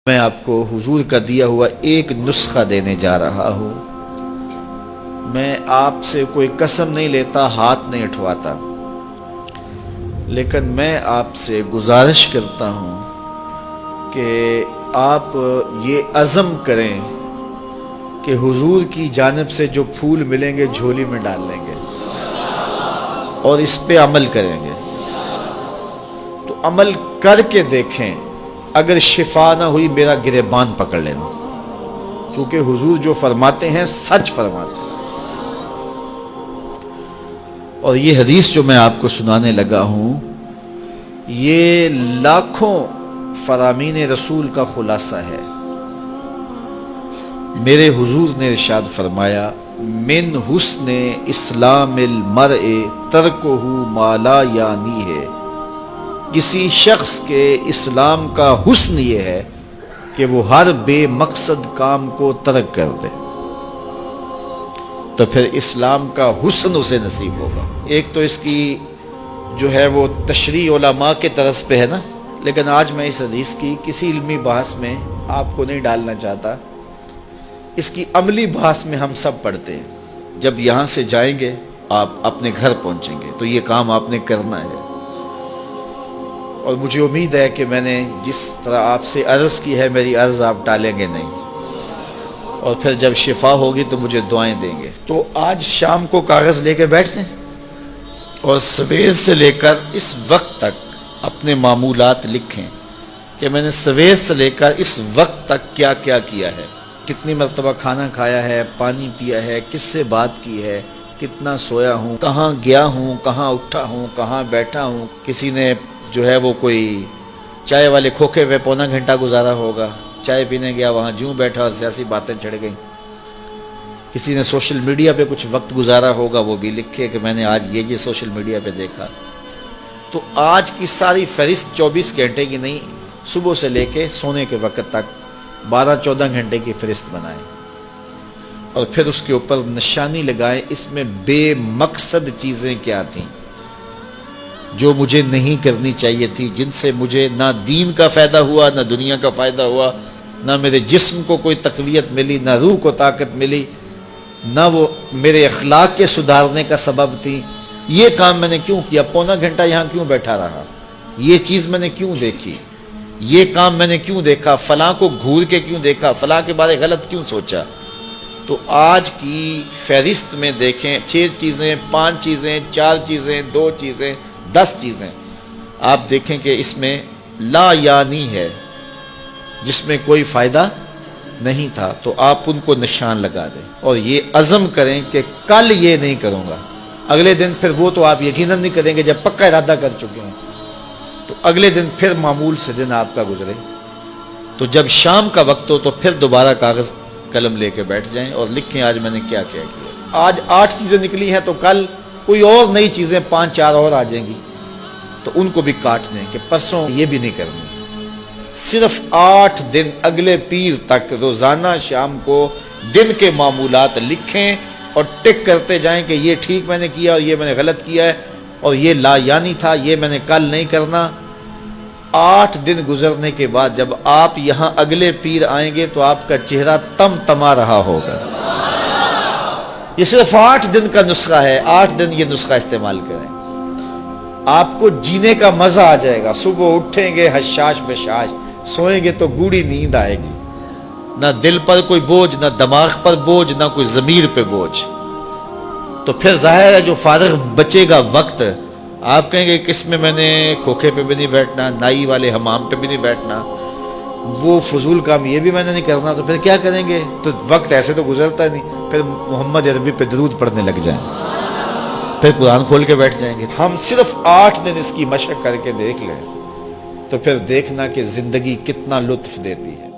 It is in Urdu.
میں آپ کو حضور کا دیا ہوا ایک نسخہ دینے جا رہا ہوں۔ میں آپ سے کوئی قسم نہیں لیتا، ہاتھ نہیں اٹھواتا، لیکن میں آپ سے گزارش کرتا ہوں کہ آپ یہ عزم کریں کہ حضور کی جانب سے جو پھول ملیں گے جھولی میں ڈال لیں گے اور اس پہ عمل کریں گے۔ تو عمل کر کے دیکھیں، اگر شفا نہ ہوئی میرا گریبان پکڑ لینا، کیونکہ حضور جو فرماتے ہیں سچ فرماتے ہیں۔ اور یہ حدیث جو میں آپ کو سنانے لگا ہوں، یہ لاکھوں فرامین رسول کا خلاصہ ہے۔ میرے حضور نے ارشاد فرمایا، من حسن اسلام المرء ترکہ ما لا یعنی ہے۔ کسی شخص کے اسلام کا حسن یہ ہے کہ وہ ہر بے مقصد کام کو ترک کر دے، تو پھر اسلام کا حسن اسے نصیب ہوگا۔ ایک تو اس کی جو ہے وہ تشریح علماء کے طرز پہ ہے نا، لیکن آج میں اس حدیث کی کسی علمی بحث میں آپ کو نہیں ڈالنا چاہتا۔ اس کی عملی بحث میں ہم سب پڑھتے ہیں۔ جب یہاں سے جائیں گے، آپ اپنے گھر پہنچیں گے تو یہ کام آپ نے کرنا ہے۔ اور مجھے امید ہے کہ میں نے جس طرح آپ سے عرض کی ہے، میری عرض آپ ٹالیں گے نہیں، اور پھر جب شفا ہوگی تو مجھے دعائیں دیں گے۔ تو آج شام کو کاغذ لے کے بیٹھ جائیں اور سویر سے لے کر اس وقت تک اپنے معمولات لکھیں کہ میں نے سویر سے لے کر اس وقت تک کیا کیا کیا ہے، کتنی مرتبہ کھانا کھایا ہے، پانی پیا ہے، کس سے بات کی ہے، کتنا سویا ہوں، کہاں گیا ہوں، کہاں اٹھا ہوں، کہاں بیٹھا ہوں۔ کسی نے جو ہے وہ کوئی چائے والے کھوکھے پہ پونا گھنٹہ گزارا ہوگا، چائے پینے گیا، وہاں جوں بیٹھا اور سیاسی باتیں چڑھ گئیں۔ کسی نے سوشل میڈیا پہ کچھ وقت گزارا ہوگا، وہ بھی لکھے کہ میں نے آج یہ سوشل میڈیا پہ دیکھا۔ تو آج کی ساری فہرست 24 گھنٹے کی نہیں، صبح سے لے کے سونے کے وقت تک 12-14 گھنٹے کی فہرست بنائیں، اور پھر اس کے اوپر نشانی لگائیں اس میں بے مقصد چیزیں کیا تھیں جو مجھے نہیں کرنی چاہیے تھی، جن سے مجھے نہ دین کا فائدہ ہوا، نہ دنیا کا فائدہ ہوا، نہ میرے جسم کو کوئی تقویت ملی، نہ روح کو طاقت ملی، نہ وہ میرے اخلاق کے سدھارنے کا سبب تھی۔ یہ کام میں نے کیوں کیا؟ پونا گھنٹہ یہاں کیوں بیٹھا رہا؟ یہ چیز میں نے کیوں دیکھی؟ یہ کام میں نے کیوں دیکھا؟ فلاں کو گھور کے کیوں دیکھا؟ فلاں کے بارے غلط کیوں سوچا؟ تو آج کی فہرست میں دیکھیں، 6 چیزیں، 5 چیزیں، 4 چیزیں، 2 چیزیں، 10 چیزیں، آپ دیکھیں کہ اس میں لا یعنی ہے، جس میں کوئی فائدہ نہیں تھا، تو آپ ان کو نشان لگا دیں اور یہ عزم کریں کہ کل یہ نہیں کروں گا۔ اگلے دن پھر وہ تو آپ یقیناً نہیں کریں گے جب پکا ارادہ کر چکے ہیں، تو اگلے دن پھر معمول سے دن آپ کا گزرے، تو جب شام کا وقت ہو تو پھر دوبارہ کاغذ قلم لے کے بیٹھ جائیں اور لکھیں آج میں نے کیا کیا کیا۔ آج 8 چیزیں نکلی ہیں تو کل کوئی اور نئی چیزیں 5-4 اور آ جائیں گی، تو ان کو بھی کاٹ دیں کہ پرسوں یہ بھی نہیں کرنی۔ صرف 8 دن اگلے پیر تک روزانہ شام کو دن کے معمولات لکھیں اور ٹک کرتے جائیں کہ یہ ٹھیک میں نے کیا اور یہ میں نے غلط کیا ہے، اور یہ لا یعنی تھا، یہ میں نے کل نہیں کرنا۔ 8 دن گزرنے کے بعد جب آپ یہاں اگلے پیر آئیں گے تو آپ کا چہرہ تم تما رہا ہوگا۔ یہ صرف 8 دن کا نسخہ ہے، 8 دن یہ نسخہ استعمال کریں، آپ کو جینے کا مزہ آ جائے گا۔ صبح اٹھیں گے حشاش بشاش، سوئیں گے تو گوڑی نیند آئے گی، نہ دل پر کوئی بوجھ، نہ دماغ پر بوجھ، نہ کوئی ضمیر پہ بوجھ۔ تو پھر ظاہر ہے جو فارغ بچے گا وقت، آپ کہیں گے کس میں نے کھوکھے پہ بھی نہیں بیٹھنا، نائی والے حمام پہ بھی نہیں بیٹھنا، وہ فضول کام یہ بھی میں نے نہیں کرنا، تو پھر کیا کریں گے؟ تو وقت ایسے تو گزرتا نہیں، پھر محمد عربی پہ درود پڑھنے لگ جائیں، پھر قرآن کھول کے بیٹھ جائیں گے۔ ہم صرف 8 دن اس کی مشق کر کے دیکھ لیں تو پھر دیکھنا کہ زندگی کتنا لطف دیتی ہے۔